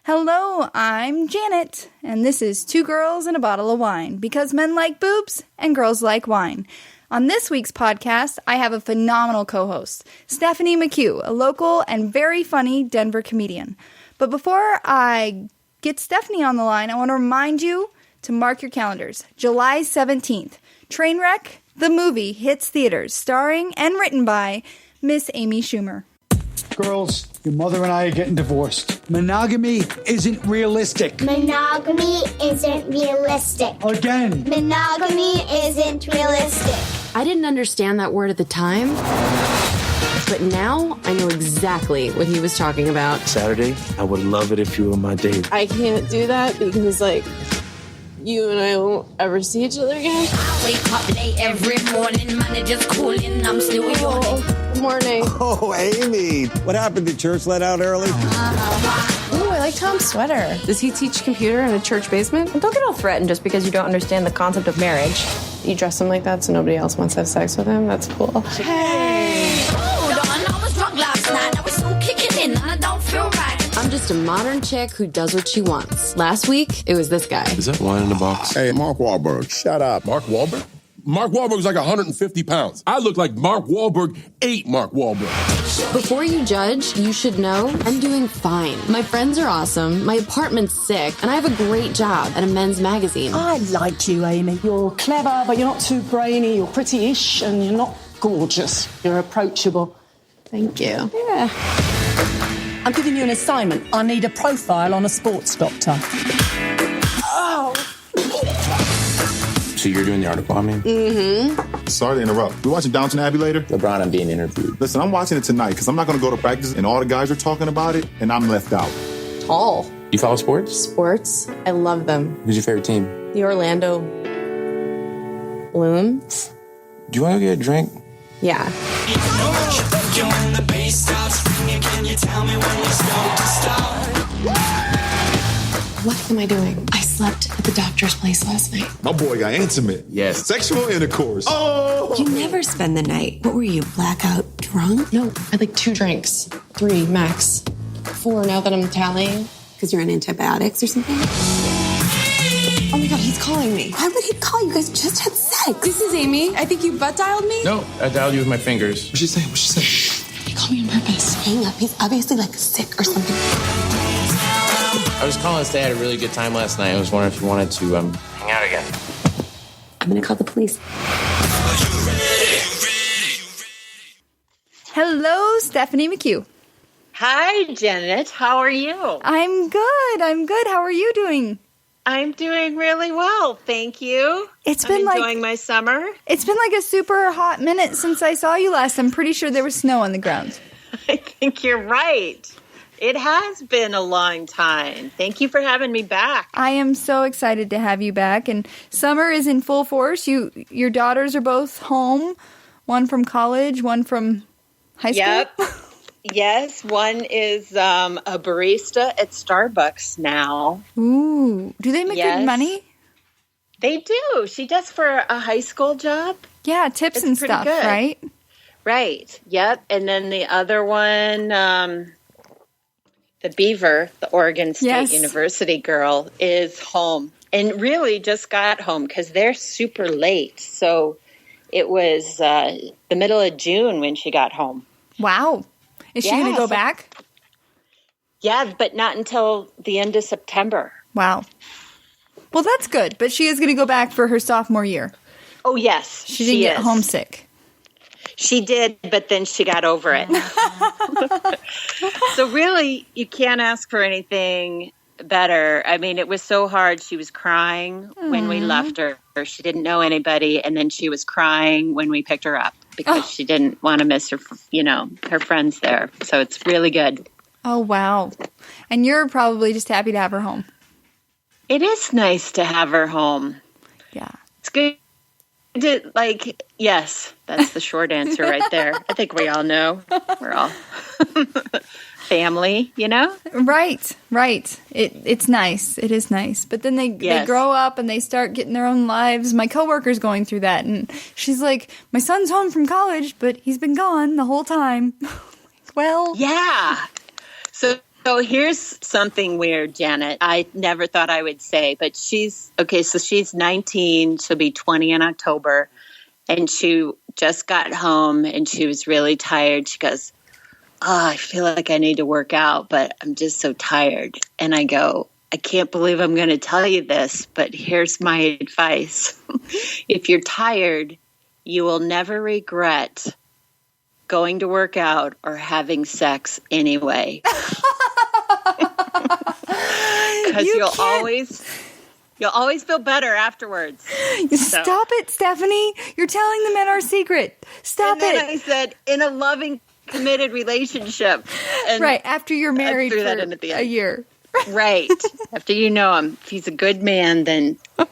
Hello, I'm Janet, and this is Two Girls and a Bottle of Wine, because men like boobs and girls like wine. On this week's podcast, I have a phenomenal co-host, Stephanie McHugh, a local and very funny Denver comedian. But before I get Stephanie on the line, I want to remind you to mark your calendars. July 17th, Trainwreck, the movie, hits theaters, starring and written by Miss Amy Schumer. Girls, your mother and I are getting divorced. Monogamy isn't realistic. Monogamy isn't realistic. Again. Monogamy isn't realistic. I didn't understand that word at the time, but now I know exactly what he was talking about. Saturday, I would love it if you were my date. I can't do that because, you and I won't ever see each other again. I wake up late every morning, manager's calling, I'm still yawning. Good morning. Oh, Amy. What happened? Did church let out early? Ooh, I like Tom's sweater. Does he teach computer in a church basement? Don't get all threatened just because you don't understand the concept of marriage. You dress him like that so nobody else wants to have sex with him? That's cool. Hey! Hold on, I was drunk last night, I was still kicking in, and I don't feel right. I'm just a modern chick who does what she wants. Last week, it was this guy. Is that wine in the box? Hey, Mark Wahlberg, shut up. Mark Wahlberg? Mark Wahlberg's like 150 pounds. I look like Mark Wahlberg ate Mark Wahlberg. Before you judge, you should know I'm doing fine. My friends are awesome, my apartment's sick, and I have a great job at a men's magazine. I like you, Amy. You're clever, but you're not too brainy. You're pretty-ish, and you're not gorgeous. You're approachable. Thank you. Yeah. I'm giving you an assignment. I need a profile on a sports doctor. Oh. So you're doing the article on me? Mm-hmm. Sorry to interrupt. We watching Downton Abbey later? LeBron, I'm being interviewed. Listen, I'm watching it tonight because I'm not going to go to practice and all the guys are talking about it and I'm left out. Tall. You follow sports? Sports. I love them. Who's your favorite team? The Orlando Bloom. Do you want to get a drink? Yeah. What am I doing? I slept at the doctor's place last night. My boy got intimate. Yes. Sexual intercourse. Oh! You never spend the night. What were you, blackout drunk? No, I had 2 drinks. 3 max. 4 now that I'm tallying. Because you're on antibiotics or something? Oh my God, he's calling me. Why would he call you? You guys just had sex. This is Amy. I think you butt dialed me. No, I dialed you with my fingers. What's she saying? What's she saying? He called me on purpose. Hang up. He's obviously sick or something. I was calling to say I had a really good time last night. I was wondering if you wanted to hang out again. I'm going to call the police. Hello, Stephanie McHugh. Hi, Janet. How are you? I'm good. How are you doing? I'm doing really well, thank you. I'm enjoying my summer. It's been a super hot minute since I saw you last. I'm pretty sure there was snow on the ground. I think you're right. It has been a long time. Thank you for having me back. I am so excited to have you back. And summer is in full force. Your daughters are both home. One from college, one from high school. Yep. Yes, one is a barista at Starbucks now. Ooh. Do they make good money? They do. She does for a high school job. Yeah, tips and stuff, good. Right? Right. Yep. And then the other one, the Beaver, the Oregon State University girl, is home. And really just got home because they're super late. So it was the middle of June when she got home. Wow. Is she going to go back? Yeah, but not until the end of September. Wow. Well, that's good. But she is going to go back for her sophomore year. Oh, yes. She didn't get homesick. She did, but then she got over it. So really, you can't ask for anything better. I mean, it was so hard. She was crying when we left her. She didn't know anybody, and then she was crying when we picked her up because she didn't want to miss her, her friends there. So it's really good. Oh, wow. And you're probably just happy to have her home. It is nice to have her home. Yeah. It's good. Yes, that's the short answer right there. I think we all know. We're all family, Right. It's nice. It is nice. But then they grow up and they start getting their own lives. My coworker's going through that, and she's like, my son's home from college, but he's been gone the whole time. Well. Yeah. So So here's something weird, Janet. I never thought I would say, but she's 19. She'll be 20 in October. And she just got home and she was really tired. She goes, I feel like I need to work out, but I'm just so tired. And I go, I can't believe I'm going to tell you this, but here's my advice. If you're tired, you will never regret going to work out or having sex anyway. Because you'll always feel better afterwards. Stop it, Stephanie. You're telling the men our secret. Stop it. I said, in a loving, committed relationship. And right, after you're married for a year. Right. After you know him. If he's a good man, then do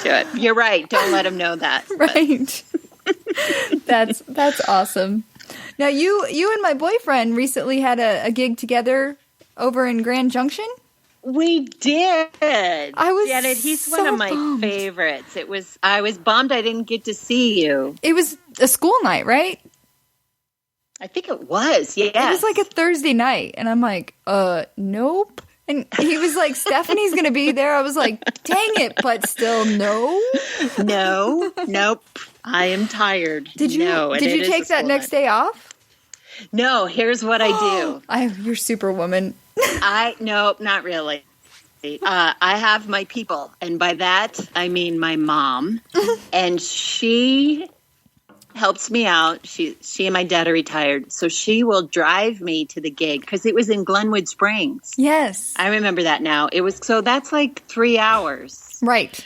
it. You're right. Don't let him know that. Right. That's awesome. Now, you and my boyfriend recently had a gig together over in Grand Junction? We did. I was Janet, he's so one of my bummed. favorites. I was bummed I didn't get to see you. It was a school night, right? I think it was, yes. It was like a Thursday night, and I'm like, nope. And he was like, Stephanie's going to be there. I was like, dang it, but still no. No, nope. I am tired. Did you take that next day off? No, here's what I do. You're superwoman. Nope, not really. I have my people, and by that I mean my mom, and she helps me out. She and my dad are retired, so she will drive me to the gig because it was in Glenwood Springs. Yes, I remember that now. So that's like 3 hours, right?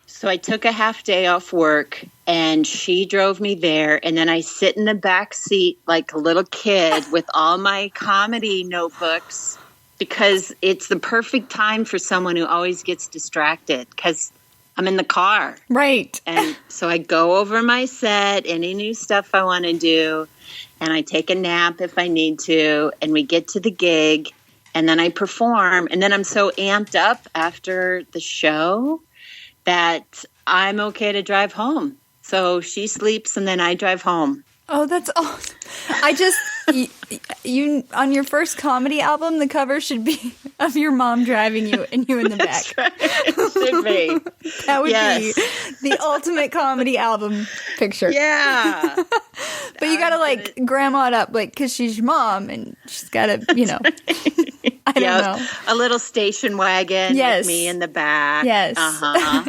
So I took a half day off work, and she drove me there, and then I sit in the back seat like a little kid with all my comedy notebooks. Because it's the perfect time for someone who always gets distracted because I'm in the car. Right. And so I go over my set, any new stuff I want to do, and I take a nap if I need to, and we get to the gig, and then I perform. And then I'm so amped up after the show that I'm okay to drive home. So she sleeps, and then I drive home. Oh, that's awesome. You on your first comedy album, the cover should be of your mom driving you and you in the back. That's right. It should be. That would be the ultimate comedy album picture. Yeah. But you got to like grandma it up, like, because she's your mom and she's got to, I don't know. A little station wagon with me in the back. Yes.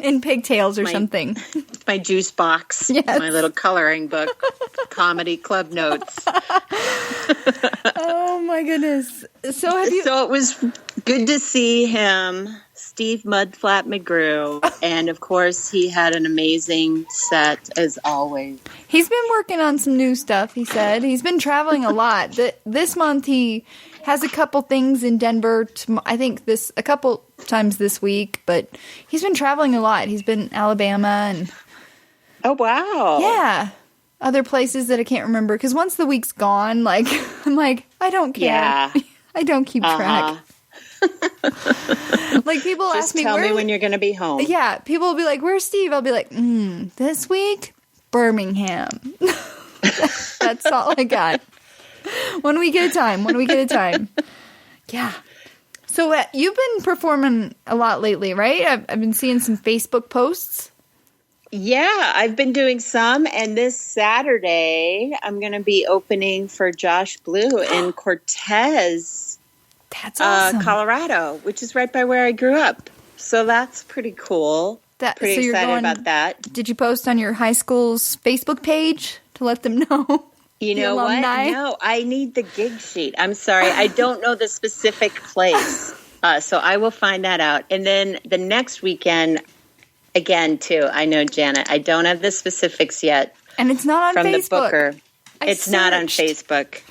In pigtails or something. My juice box. Yes. My little coloring book. Comedy club notes. Oh my goodness. So it was good to see him, Steve Mudflap McGrew, and of course he had an amazing set as always. He's been working on some new stuff, he said. He's been traveling a lot. This month he has a couple things in Denver, I think a couple times this week, but he's been traveling a lot. He's been in Alabama and... Oh, wow. Yeah. Other places that I can't remember, because once the week's gone, like, I'm like, I don't care. Yeah. I don't keep track. Like, people ask me, tell me when you're going to be home. Yeah, people will be like, where's Steve? I'll be like, this week, Birmingham. That's all I got. 1 week at a time. Yeah. So you've been performing a lot lately, right? I've been seeing some Facebook posts. Yeah, I've been doing some, and this Saturday I'm going to be opening for Josh Blue in Cortez, that's awesome. Colorado, which is right by where I grew up. So that's pretty cool. Pretty excited about that. Did you post on your high school's Facebook page to let them know? You know what? No, I need the gig sheet. I'm sorry. I don't know the specific place. So I will find that out. And then the next weekend... Again, too, I know, Janet, I don't have the specifics yet. And it's not on Facebook. From the booker. It's not on Facebook.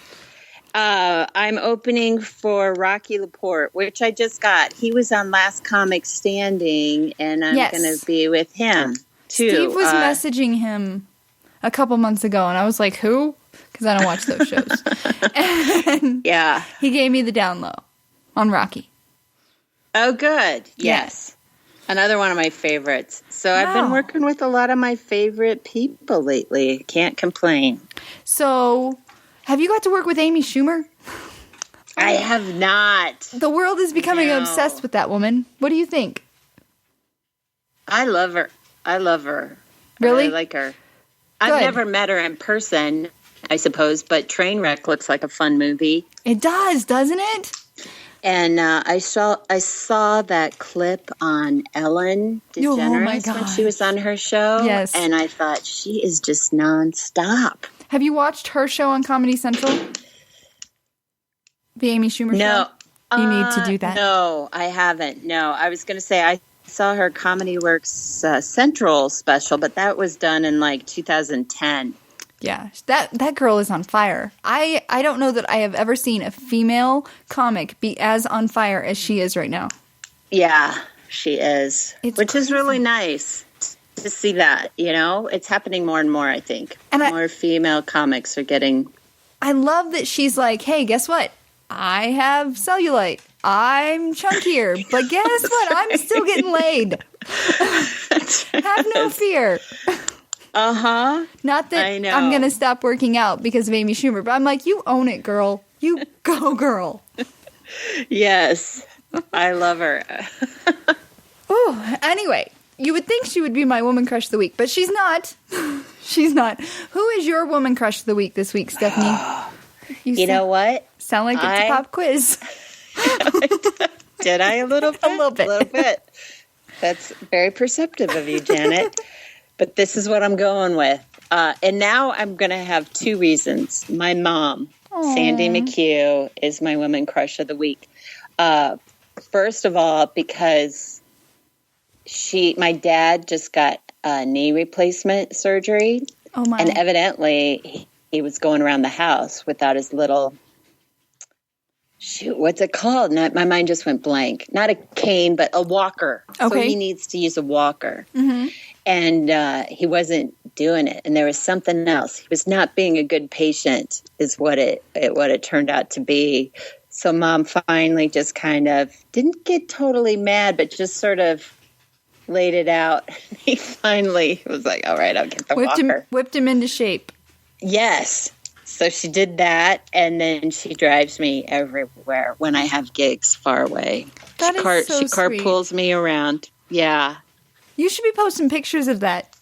I'm opening for Rocky Laporte, which I just got. He was on Last Comic Standing, and I'm going to be with him, too. Steve was messaging him a couple months ago, and I was like, who? Because I don't watch those shows. And he gave me the down low on Rocky. Oh, good. Yes. Another one of my favorites. So I've been working with a lot of my favorite people lately. Can't complain. So have you got to work with Amy Schumer? I have not. The world is becoming obsessed with that woman. What do you think? I love her. Really? I like her. I've never met her in person, I suppose, but Trainwreck looks like a fun movie. It does, doesn't it? And I saw that clip on Ellen DeGeneres when she was on her show. Yes. And I thought, she is just nonstop. Have you watched her show on Comedy Central? The Amy Schumer show? You need to do that. No, I haven't. No, I was going to say I saw her Comedy Works Central special, but that was done in like 2010. Yeah, that girl is on fire. I don't know that I have ever seen a female comic be as on fire as she is right now. Yeah, she is. Which is really nice to see that, you know? It's happening more and more, I think. And more female comics are getting... I love that she's like, hey, guess what? I have cellulite. I'm chunkier. But guess what? I'm still getting laid. Have no fear. Uh-huh. Not that I'm going to stop working out because of Amy Schumer, but I'm like, you own it, girl. You go, girl. Yes. I love her. Ooh, anyway, you would think she would be my woman crush of the week, but she's not. She's not. Who is your woman crush of the week this week, Stephanie? You know what? Sound like it's a pop quiz. Did I a little bit? A little bit. A little bit. That's very perceptive of you, Janet. But this is what I'm going with. And now I'm going to have two reasons. My mom, Sandy McHugh, is my woman crush of the week. First of all, because my dad just got knee replacement surgery. Oh, my. And evidently he was going around the house without his little, what's it called? My mind just went blank. Not a cane, but a walker. Okay. So he needs to use a walker. Mm-hmm. And he wasn't doing it. And there was something else. He was not being a good patient is what it turned out to be. So Mom finally just kind of didn't get totally mad, but just sort of laid it out. He finally was like, all right, I'll get the walker. Whipped him into shape. Yes. So she did that, and then she drives me everywhere when I have gigs far away. That is so she carpools me around. Yeah. You should be posting pictures of that.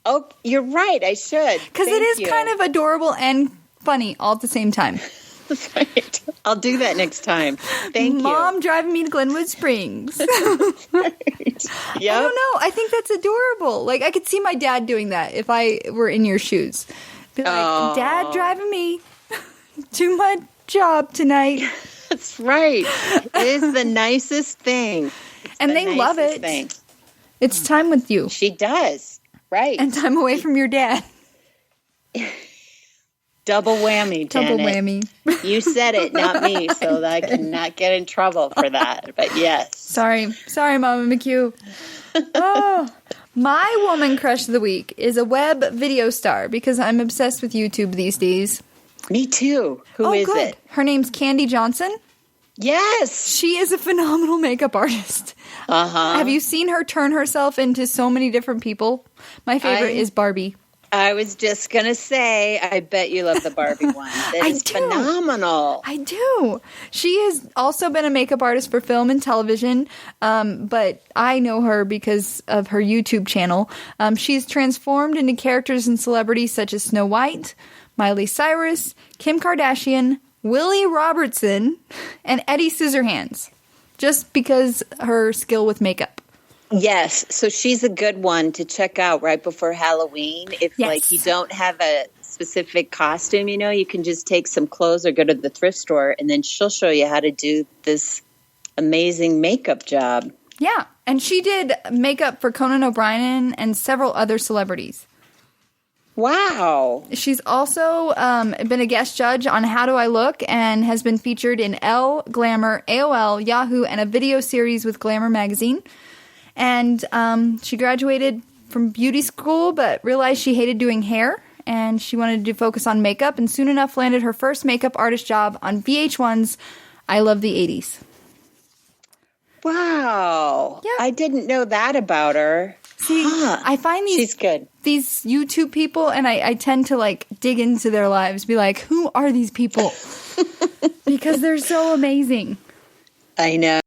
Oh, you're right. I should. Because it is kind of adorable and funny all at the same time. That's right. I'll do that next time. Thank you. Mom driving me to Glenwood Springs. Right. Yep. I don't know. I think that's adorable. Like, I could see my dad doing that if I were in your shoes. Be like, Dad driving me to my job tonight. That's right. It is the nicest thing. And they love it. Thing. It's time with you. She does. Right. And time away from your dad. Double whammy, Janet. Double whammy. You said it, not me, so that I cannot get in trouble for that. But yes. Sorry, Mama McHugh. Oh, my woman crush of the week is a web video star because I'm obsessed with YouTube these days. Me too. Who is it? Her name's Candy Johnson. Yes. She is a phenomenal makeup artist. Uh-huh. Have you seen her turn herself into so many different people? My favorite is Barbie. I was just going to say, I bet you love the Barbie one. That is phenomenal. I do. She has also been a makeup artist for film and television, but I know her because of her YouTube channel. She's transformed into characters and celebrities such as Snow White, Miley Cyrus, Kim Kardashian, Willie Robertson, and Eddie Scissorhands, just because her skill with makeup. Yes, so she's a good one to check out right before Halloween. If like you don't have a specific costume, you can just take some clothes or go to the thrift store, and then she'll show you how to do this amazing makeup job. Yeah, and she did makeup for Conan O'Brien and several other celebrities. Wow. She's also been a guest judge on How Do I Look and has been featured in Elle, Glamour, AOL, Yahoo, and a video series with Glamour magazine. And she graduated from beauty school but realized she hated doing hair and she wanted to focus on makeup and soon enough landed her first makeup artist job on VH1's I Love the 80s. Wow. Yeah. I didn't know that about her. See, I find she's good. These YouTube people, and I tend to like dig into their lives, be like, who are these people? Because they're so amazing. I know.